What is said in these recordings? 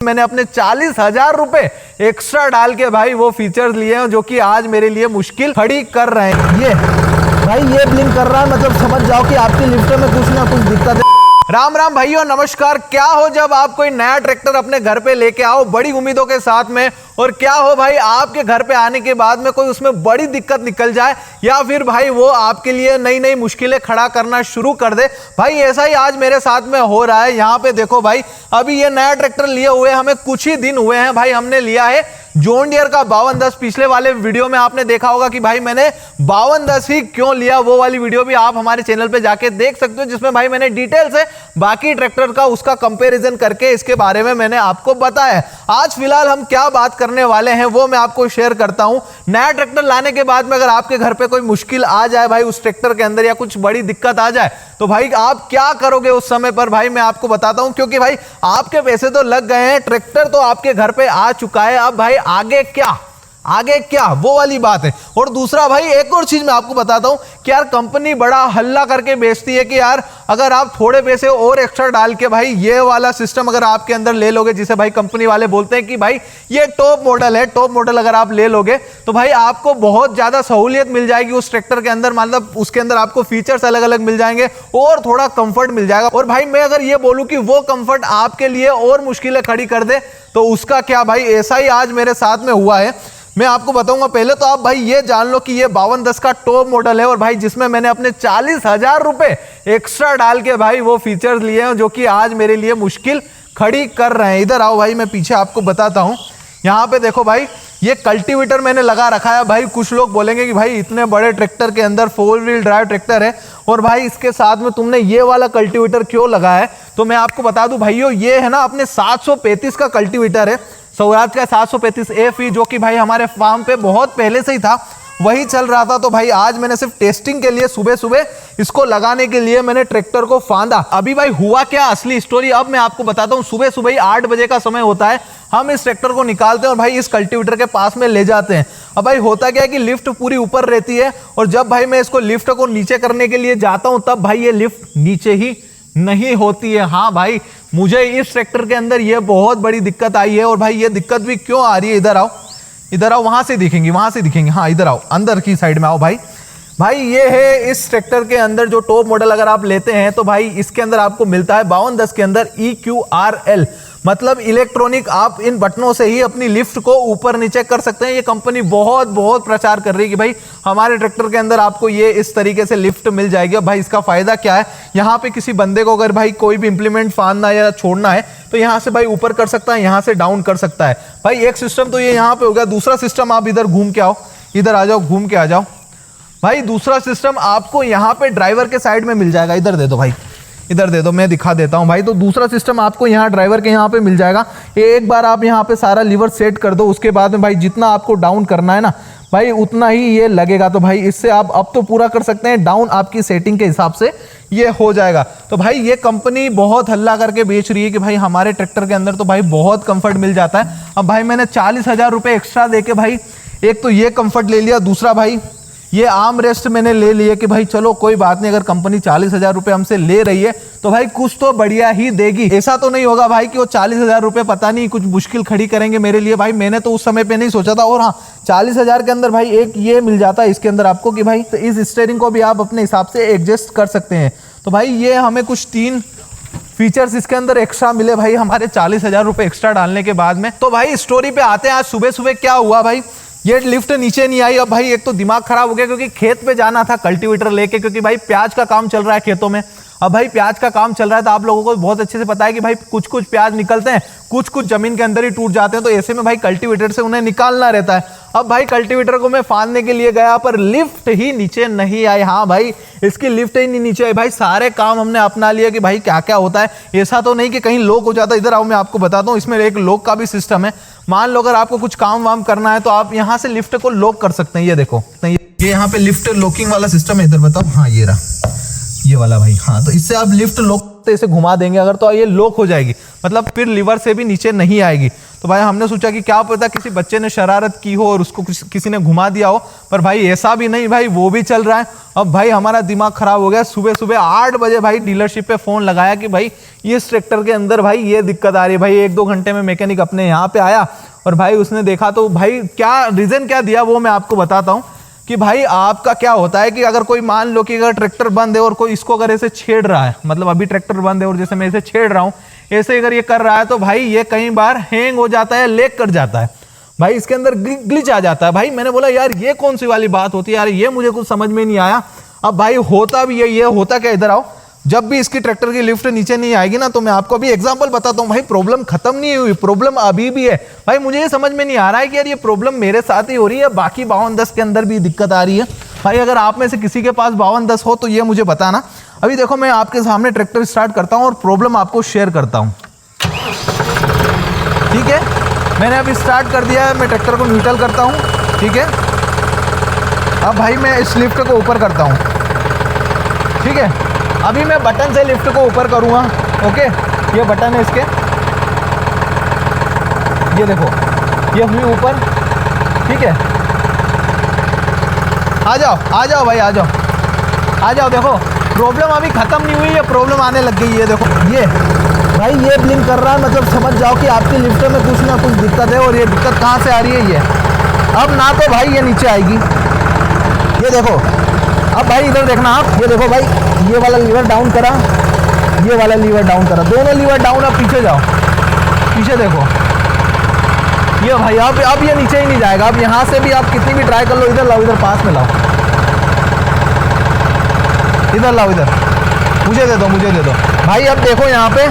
मैंने अपने 40,000 रुपए एक्स्ट्रा डाल के भाई वो फीचर्स लिए हैं जो कि आज मेरे लिए मुश्किल खड़ी कर रहे हैं। ये भाई ये ब्लिंक कर रहा है, मतलब समझ जाओ कि आपकी लिफ्ट में कुछ ना कुछ दिक्कत है। राम राम भाइयों, नमस्कार। क्या हो जब आप कोई नया ट्रैक्टर अपने घर पे लेके आओ बड़ी उम्मीदों के साथ में, और क्या हो भाई आपके घर पे आने के बाद में कोई उसमें बड़ी दिक्कत निकल जाए या फिर भाई वो आपके लिए नई नई मुश्किलें खड़ा करना शुरू कर दे। भाई ऐसा ही आज मेरे साथ में हो रहा है। यहाँ पे देखो भाई, अभी ये नया ट्रैक्टर लिए हुए हमें कुछ ही दिन हुए हैं। भाई हमने लिया है जॉन डियर का 5210। पिछले वाले वीडियो में आपने देखा होगा कि भाई मैंने 5210 ही क्यों लिया, वो वाली वीडियो भी आप हमारे चैनल पे जाके देख सकते हो, जिसमें भाई मैंने डिटेल से बाकी ट्रैक्टर का उसका कंपैरिजन करके इसके बारे में मैंने आपको बताया। आज फिलहाल हम क्या बात करने वाले हैं वो मैं आपको शेयर करता हूं। नया ट्रैक्टर लाने के बाद में अगर आपके घर पे कोई मुश्किल आ जाए भाई उस ट्रैक्टर के अंदर, या कुछ बड़ी दिक्कत आ जाए, तो भाई आप क्या करोगे उस समय पर, भाई मैं आपको बताता हूं। क्योंकि भाई आपके पैसे तो लग गए हैं, ट्रैक्टर तो आपके घर पे आ चुका है, अब भाई आगे क्या, आगे क्या, वो वाली बात है। और दूसरा भाई एक और चीज मैं आपको बताता हूं कि यार कंपनी बड़ा हल्ला करके बेचती है कि यार अगर आप थोड़े पैसे और एक्स्ट्रा डाल के भाई ये वाला सिस्टम अगर आपके अंदर ले लोगे, जिसे भाई कंपनी वाले बोलते हैं कि भाई ये टॉप मॉडल है, टॉप मॉडल अगर आप ले लोगे तो भाई आपको बहुत ज्यादा सहूलियत मिल जाएगी उस ट्रैक्टर के अंदर, मतलब उसके अंदर आपको फीचर्स अलग अलग मिल जाएंगे और थोड़ा कंफर्ट मिल जाएगा। और भाई मैं अगर ये बोलूं कि वो कंफर्ट आपके लिए और मुश्किलें खड़ी कर दे तो उसका क्या भाई, ऐसा ही आज मेरे साथ में हुआ है। मैं आपको बताऊंगा। पहले तो आप भाई ये जान लो कि ये 5210 का टॉप मॉडल है और भाई जिसमें मैंने अपने 40,000 रुपए एक्स्ट्रा डाल के भाई वो फीचर्स लिए हैं जो कि आज मेरे लिए मुश्किल खड़ी कर रहे हैं। इधर आओ भाई, मैं पीछे आपको बताता हूं। यहाँ पे देखो भाई, ये कल्टीवेटर मैंने लगा रखा है। भाई कुछ लोग बोलेंगे कि भाई इतने बड़े ट्रैक्टर के अंदर 4 व्हील ड्राइव ट्रैक्टर है और भाई इसके साथ में तुमने ये वाला कल्टीवेटर क्यों लगाया है। तो मैं आपको बता दूं भाइयों, ये है ना अपने 735 का कल्टीवेटर है, स्वराज का 735 FE, जो कि भाई हमारे फार्म पे बहुत पहले से ही था, वही चल रहा था। तो भाई आज मैंने सिर्फ टेस्टिंग के लिए सुबह सुबह इसको लगाने के लिए मैंने ट्रैक्टर को फांदा। अभी भाई हुआ क्या, असली स्टोरी अब मैं आपको बताता हूँ। सुबह सुबह ही 8 बजे का समय होता है, हम इस ट्रैक्टर को निकालते हैं और भाई इस कल्टीवेटर के पास में ले जाते हैं। अब भाई होता क्या है कि लिफ्ट पूरी ऊपर रहती है और जब भाई मैं इसको लिफ्ट को नीचे करने के लिए जाता हूं तब भाई ये लिफ्ट नीचे ही नहीं होती है। हाँ भाई, मुझे इस ट्रैक्टर के अंदर ये बहुत बड़ी दिक्कत आई है। और भाई ये दिक्कत भी क्यों आ रही है, इधर आओ, इधर आओ, वहां से दिखेंगी, वहां से दिखेंगी। हाँ इधर आओ, अंदर की साइड में आओ भाई। भाई ये है इस ट्रैक्टर के अंदर जो टॉप मॉडल अगर आप लेते हैं तो भाई इसके अंदर आपको मिलता है 5210 के अंदर EQRL, मतलब इलेक्ट्रॉनिक। आप इन बटनों से ही अपनी लिफ्ट को ऊपर नीचे कर सकते हैं। ये कंपनी बहुत बहुत प्रचार कर रही है कि भाई हमारे ट्रैक्टर के अंदर आपको ये इस तरीके से लिफ्ट मिल जाएगी। भाई इसका फायदा क्या है, यहाँ पे किसी बंदे को अगर भाई कोई भी इंप्लीमेंट फाड़ना या छोड़ना है तो यहाँ से भाई ऊपर कर सकता है, यहाँ से डाउन कर सकता है। भाई एक सिस्टम तो ये यहाँ पे हो गया। दूसरा सिस्टम आप इधर घूम के आओ, इधर आ जाओ, घूम के आ जाओ भाई। दूसरा सिस्टम आपको यहाँ पे ड्राइवर के साइड में मिल जाएगा। इधर दे दो भाई, इधर दे दो, मैं दिखा देता हूं भाई। तो दूसरा सिस्टम आपको यहाँ ड्राइवर के यहाँ पे मिल जाएगा। एक बार आप यहाँ पे सारा लीवर सेट कर दो, उसके बाद में भाई जितना आपको डाउन करना है ना भाई उतना ही ये लगेगा। तो भाई इससे आप अब तो पूरा कर सकते हैं, डाउन आपकी सेटिंग के हिसाब से ये हो जाएगा। तो भाई ये कंपनी बहुत हल्ला करके बेच रही है कि भाई हमारे ट्रैक्टर के अंदर तो भाई बहुत कंफर्ट मिल जाता है। अब भाई मैंने 40,000 रुपये एक्स्ट्रा दे के भाई एक तो ये कंफर्ट ले लिया, दूसरा भाई ये आर्म रेस्ट मैंने ले लिए कि भाई चलो कोई बात नहीं, अगर कंपनी 40,000 रुपए हमसे ले रही है तो भाई कुछ तो बढ़िया ही देगी। ऐसा तो नहीं होगा भाई कि वो 40,000 रुपए पता नहीं कुछ मुश्किल खड़ी करेंगे मेरे लिए। भाई मैंने तो उस समय पे नहीं सोचा था। और हाँ, 40,000 के अंदर भाई एक ये मिल जाता है इसके अंदर आपको कि भाई तो इस स्टीयरिंग को भी आप अपने हिसाब से एडजस्ट कर सकते हैं। तो भाई ये हमें कुछ 3 फीचर्स इसके अंदर एक्स्ट्रा मिले भाई हमारे 40,000 रुपए एक्स्ट्रा डालने के बाद में। तो भाई स्टोरी पे आते हैं। आज सुबह सुबह क्या हुआ भाई, ये लिफ्ट नीचे नहीं आई। अब भाई एक तो दिमाग खराब हो गया क्योंकि खेत पे जाना था कल्टीवेटर लेके, क्योंकि भाई प्याज का काम चल रहा है खेतों में। अब भाई प्याज का काम चल रहा है तो आप लोगों को बहुत अच्छे से पता है कि भाई कुछ कुछ प्याज निकलते हैं, कुछ कुछ जमीन के अंदर ही टूट जाते हैं। तो ऐसे में भाई कल्टीवेटर से उन्हें निकालना रहता है। अब भाई कल्टीवेटर को मैं फाड़ने के लिए गया पर लिफ्ट ही नीचे नहीं आई। हाँ भाई, इसकी लिफ्ट ही नहीं नीचे आई। भाई सारे काम हमने अपना लिया कि भाई क्या क्या होता है, ऐसा तो नहीं कि कहीं लॉक हो जाता। इधर आओ, मैं आपको बताता हूँ, इसमें एक लॉक का भी सिस्टम है। मान लो अगर आपको कुछ काम वाम करना है तो आप यहाँ से लिफ्ट को लॉक कर सकते हैं। ये देखो, ये यहाँ पे लिफ्ट लॉकिंग वाला सिस्टम है। इधर बताओ, हाँ ये रहा, ये वाला भाई। हाँ, तो इससे आप लिफ्ट लॉक इसे घुमा देंगे अगर तो ये लॉक हो जाएगी, मतलब फिर लीवर से भी नीचे नहीं आएगी। तो भाई हमने सोचा कि क्या पता किसी बच्चे ने शरारत की हो और उसको किसी ने घुमा दिया हो, पर भाई ऐसा भी नहीं, भाई वो भी चल रहा है। अब भाई हमारा दिमाग खराब हो गया। सुबह सुबह 8 बजे भाई डीलरशिप पे फोन लगाया कि भाई इस ट्रैक्टर के अंदर भाई ये दिक्कत आ रही है। भाई 1-2 घंटे में मैकेनिक अपने यहाँ पे आया और भाई उसने देखा, तो भाई क्या रीजन क्या दिया वो मैं आपको बताता हूँ कि भाई आपका क्या होता है कि अगर कोई मान लो कि अगर ट्रैक्टर बंद है और कोई इसको अगर ऐसे छेड़ रहा है, मतलब अभी ट्रैक्टर बंद है और जैसे मैं इसे छेड़ रहा हूँ ऐसे अगर ये कर रहा है, तो भाई ये कई बार हैंग हो जाता है, लेग कर जाता है, भाई इसके अंदर ग्लिच आ जाता है। भाई मैंने बोला यार ये कौन सी वाली बात होती है यार, ये मुझे कुछ समझ में नहीं आया। अब भाई होता भी ये होता क्या, इधर आओ, जब भी इसकी ट्रैक्टर की लिफ्ट नीचे नहीं आएगी ना, तो मैं आपको अभी एग्जांपल बताता हूँ। भाई प्रॉब्लम खत्म नहीं हुई, प्रॉब्लम अभी भी है। भाई मुझे ये समझ में नहीं आ रहा है कि यार ये प्रॉब्लम मेरे साथ ही हो रही है, बाकी 5210 के अंदर भी दिक्कत आ रही है। भाई अगर आप में से किसी के पास 5210 हो तो ये मुझे बताना। अभी देखो मैं आपके सामने ट्रैक्टर स्टार्ट करता हूँ और प्रॉब्लम आपको शेयर करता हूँ, ठीक है। मैंने अभी स्टार्ट कर दिया है, मैं ट्रैक्टर को न्यूट्रल करता हूँ, ठीक है। अब भाई मैं इस लिफ्ट को ऊपर करता हूँ, ठीक है। अभी मैं बटन से लिफ्ट को ऊपर करूँगा, ओके। ये बटन है इसके, ये देखो ये हुई ऊपर, ठीक है। आ जाओ भाई, आ जाओ। देखो प्रॉब्लम अभी ख़त्म नहीं हुई है, प्रॉब्लम आने लग गई है। देखो ये भाई ये ब्लिंक कर रहा है, मतलब समझ जाओ कि आपकी लिफ्ट में कुछ ना कुछ दिक्कत है। और ये दिक्कत कहाँ से आ रही है, ये अब ना तो भाई ये नीचे आएगी, ये देखो। अब भाई इधर देखना आप, ये देखो भाई ये वाला लीवर डाउन करा, ये वाला लीवर डाउन करा, दोनों लीवर डाउन। अब पीछे जाओ, पीछे देखो ये भाई अब ये नीचे ही नहीं जाएगा। अब यहाँ से भी आप कितनी भी ट्राई कर लो, इधर लाओ, इधर पास में लाओ, इधर लाओ, इधर मुझे दे दो भाई। अब देखो यहाँ पे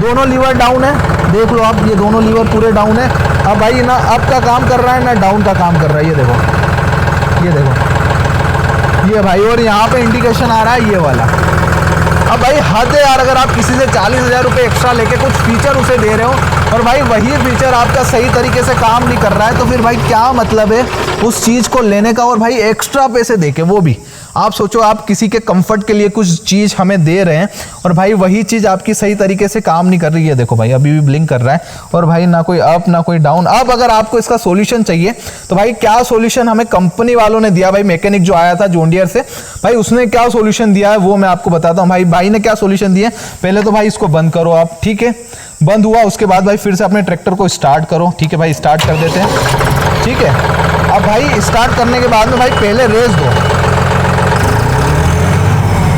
दोनों लीवर डाउन है, देख लो आप, ये दोनों लीवर पूरे डाउन है। अब भाई ना अप का काम कर रहा है ना डाउन का काम कर रहा है, ये देखो ये भाई। और यहाँ पे इंडिकेशन आ रहा है ये वाला। अब भाई हद है यार, अगर आप किसी से 40,000 रुपये एक्स्ट्रा लेके कुछ फीचर उसे दे रहे हो और भाई वही फीचर आपका सही तरीके से काम नहीं कर रहा है, तो फिर भाई क्या मतलब है उस चीज़ को लेने का और भाई एक्स्ट्रा पैसे दे के। वो भी आप सोचो, आप किसी के कंफर्ट के लिए कुछ चीज़ हमें दे रहे हैं और भाई वही चीज़ आपकी सही तरीके से काम नहीं कर रही है। देखो भाई अभी भी ब्लिंक कर रहा है और भाई ना कोई अप ना कोई डाउन। अब अगर आपको इसका सॉल्यूशन चाहिए तो भाई क्या सॉल्यूशन हमें कंपनी वालों ने दिया, भाई मैकेनिक जो आया था जॉन डियर से, भाई उसने क्या सॉल्यूशन दिया है वो मैं आपको बताता हूँ। भाई ने क्या सॉल्यूशन दिया, पहले तो भाई इसको बंद करो आप, ठीक है। बंद हुआ, उसके बाद भाई फिर से अपने ट्रैक्टर को स्टार्ट करो, ठीक है भाई। स्टार्ट कर देते हैं, ठीक है। अब भाई स्टार्ट करने के बाद में भाई पहले रेस दो,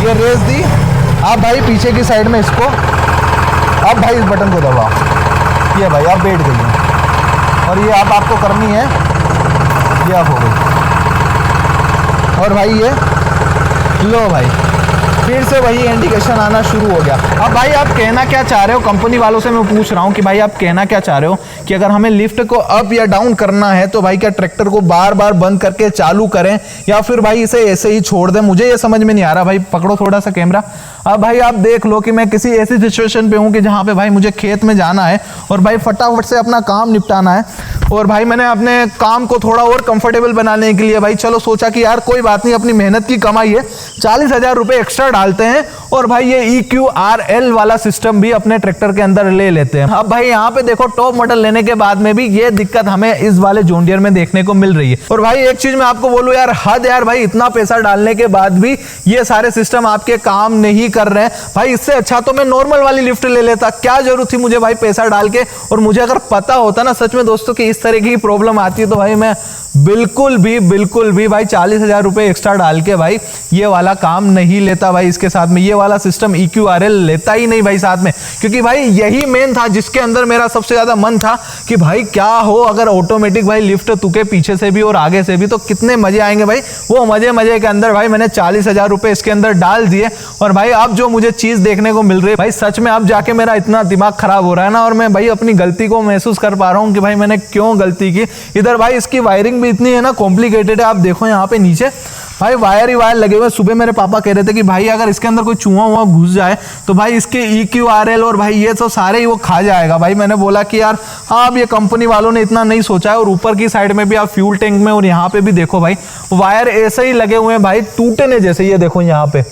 ये रेस दी। अब भाई पीछे की साइड में इसको, अब भाई इस बटन को दबाओ, ये भाई अब बैठ गई है और ये अब आपको करनी है, ये अब हो गई। और भाई ये लो भाई फिर से वही इंडिकेशन आना शुरू हो गया। अब भाई आप कहना क्या चाह रहे हो, कंपनी वालों से मैं पूछ रहा हूँ कि भाई आप कहना क्या चाह रहे हो कि अगर हमें लिफ्ट को अप या डाउन करना है तो भाई क्या ट्रैक्टर को बार बार बंद करके चालू करें या फिर भाई इसे ऐसे ही छोड़ दें। मुझे ये समझ में नहीं आ रहा। भाई पकड़ो थोड़ा सा कैमरा। अब भाई आप देख लो कि मैं किसी ऐसी सिचुएशन पे हूँ कि जहाँ पे भाई मुझे खेत में जाना है और भाई फटाफट से अपना काम निपटाना है। और भाई मैंने अपने काम को थोड़ा और कंफर्टेबल बनाने के लिए भाई चलो सोचा कि यार कोई बात नहीं, अपनी मेहनत की कमाई है, 40,000 रुपये एक्स्ट्रा डालते हैं और भाई ये EQRL वाला सिस्टम भी अपने ट्रैक्टर के अंदर ले लेते हैं। अब भाई यहाँ पे देखो टॉप मॉडल लेने के बाद में भी ये दिक्कत हमें इस वाले जॉन डियर में देखने को मिल रही है। और भाई एक चीज मैं आपको बोलूं यार, हद यार भाई, इतना पैसा डालने के बाद भी ये सारे सिस्टम आपके काम नहीं कर रहे हैं। भाई इससे अच्छा तो मैं नॉर्मल वाली लिफ्ट ले लेता, क्या जरूरत थी मुझे भाई पैसा डाल के। और मुझे अगर पता होता ना सच में दोस्तों कि इस तरह की प्रॉब्लम आती है तो भाई मैं बिल्कुल भी भाई 40,000 रुपए एक्स्ट्रा डाल के भाई ये वाला काम नहीं लेता भाई। इसके साथ में ये वाला सिस्टम EQRL लेता ही नहीं भाई साथ में, क्योंकि भाई यही मेन था जिसके अंदर मेरा सबसे ज्यादा मन था कि भाई क्या हो अगर ऑटोमेटिक भाई लिफ्ट तुके पीछे से भी और आगे से भी, तो कितने मजे आएंगे भाई। वो मजे के अंदर भाई मैंने 40,000 रुपए इसके अंदर डाल दिए और भाई अब जो मुझे चीज देखने को मिल रही है भाई सच में अब जाके मेरा इतना दिमाग खराब हो रहा है ना, और मैं भाई अपनी गलती को महसूस कर पा रहा हूँ कि भाई मैंने क्यों गलती की। इधर भाई इसकी वायरिंग भी इतनी है ना कॉम्प्लिकेटेड है। आप देखो यहाँ पे नीचे भाई वायर ही वायर लगे हुए। सुबह मेरे पापा कह रहे थे कि भाई अगर इसके अंदर कोई चूहा हुआ घुस जाए तो भाई इसके EQRL और भाई ये तो सारे ही वो खा जाएगा। भाई मैंने बोला कि यार हाँ अब ये कंपनी वालों ने इतना नहीं सोचा है। और ऊपर की साइड में भी आप फ्यूल टैंक में और यहाँ पे भी देखो भाई वायर ऐसे ही लगे हुए हैं भाई टूटने जैसे। ये देखो यहाँ पे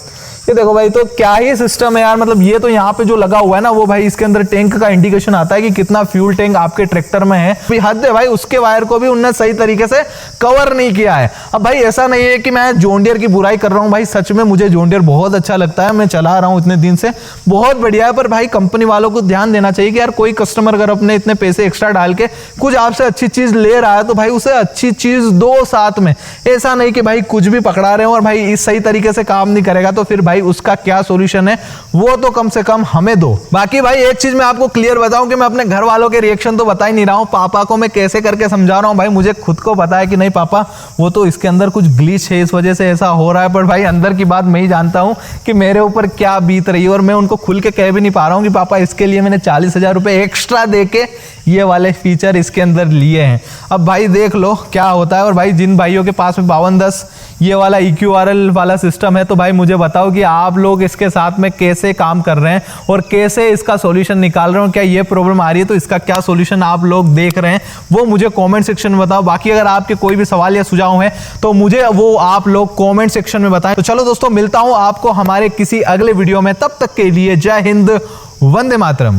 ये देखो भाई, तो क्या ही सिस्टम है यार। मतलब ये तो यहाँ पे जो लगा हुआ है ना, वो भाई इसके अंदर टैंक का इंडिकेशन आता है कि कितना फ्यूल टैंक आपके ट्रैक्टर में है। हद है भाई, उसके वायर को भी उनने सही तरीके से कवर नहीं किया है। अब भाई ऐसा नहीं है कि मैं जॉन डियर की बुराई कर रहा हूँ भाई, सच में मुझे जॉन डियर बहुत अच्छा लगता है, मैं चला रहा हूँ इतने दिन से, बहुत बढ़िया है। पर भाई कंपनी वालों को ध्यान देना चाहिए कि यार कोई कस्टमर अगर अपने इतने पैसे एक्स्ट्रा डाल के कुछ आपसे अच्छी चीज ले रहा है तो भाई उसे अच्छी चीज दो साथ में। ऐसा नहीं कि भाई कुछ भी पकड़ा रहे हो और भाई इस सही तरीके से काम नहीं करेगा तो फिर भाई उसका क्या सॉल्यूशन है वो तो कम से कम हमें दो। बाकी भाई एक चीज मैं आपको क्लियर बताऊं कि मैं अपने घर वालों के रिएक्शन तो बता ही नहीं रहा हूं, पापा को मैं कैसे करके समझा रहा हूं भाई, मुझे खुद को पता है कि नहीं पापा वो तो इसके अंदर कुछ ग्लिच है, इस वजह से ऐसा हो रहा है। पर भाई अंदर की बात मैं ही जानता हूं कि मेरे ऊपर क्या बीत रही है और मैं उनको खुल के कह भी नहीं पा रहा हूं कि पापा इसके लिए मैंने 40,000 रुपए एक्स्ट्रा देके ये वाले फीचर इसके अंदर लिए हैं। अब भाई देख लो क्या होता है। और भाई जिन भाइयों के पास में 5210 ये वाला EQRL वाला सिस्टम है तो भाई मुझे बताओ कि आप लोग इसके साथ में कैसे काम कर रहे हैं और कैसे इसका सॉल्यूशन निकाल रहे हो। क्या ये प्रॉब्लम आ रही है तो इसका क्या सॉल्यूशन आप लोग देख रहे हैं वो मुझे कमेंट सेक्शन में बताओ। बाकी अगर आपके कोई भी सवाल या सुझाव है तो मुझे वो आप लोग कमेंट सेक्शन में बताएं। तो चलो दोस्तों, मिलता हूं आपको हमारे किसी अगले वीडियो में, तब तक के लिए जय हिंद, वंदे मातरम।